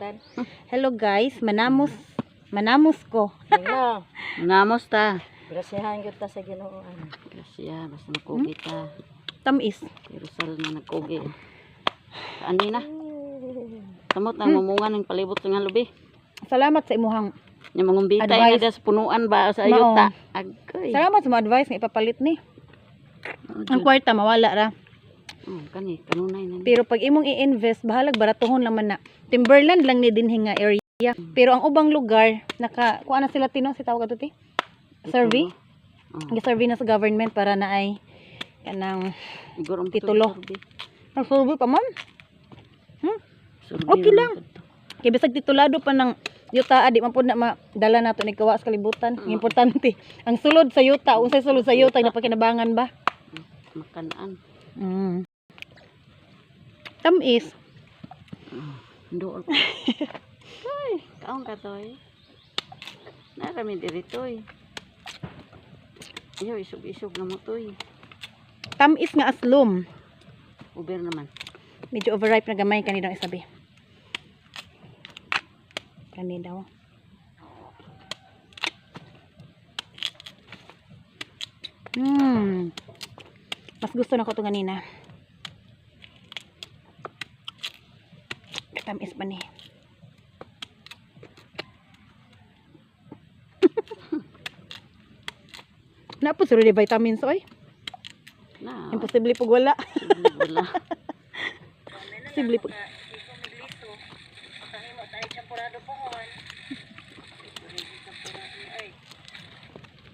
kalibutan. Hello guys, manamos ko. Hello. Namos ta. Grasyahan gyud ta sa Ginoo. Grasya, basta nakugi ta. Tamis. Pero sal na nagkugi. Ani na. Samot ang mamungan ng palibot sa nga lubi. Salamat sa imuhang. Yung mga bitay Advice. nga das punuan ba sa Mao. ayuta. Agay. Salamat sa mga advice nga ipapalit ni. Ang kwarta mawala ra. Kani, kanunay na. Pero pag imong i-invest, bahalag baratuhon naman na. Timberland lang ni dinhi nga area. Pero ang ubang lugar, kuha na sila si tawag ato ti. Survey. Gi-survey na sa government para na ay kanang Siguro ang titulo. Nag-survey pa man. Survey Okay naman lang. to. Kaya bisag titulado pa ng yuta, di man po na madala nato ni kawa sa kalibutan. Ang importante, ang sulod sa yuta, unsay sulod sa yuta na pakinabangan ba? Makanaan. Tamis. Dool. Ay, kaong ka to eh. Narami dirito eh. Ayaw, isog-isog na mo to eh. Tamis nga aslom. Uber naman. Medyo overripe na gamay kanidang isabi. Kani daw. Mas gusto na ko ito ganina. Tamis pa ni. Napos rin yung vitamins oy. Na. Imposible pag wala. Wala. Imposible pag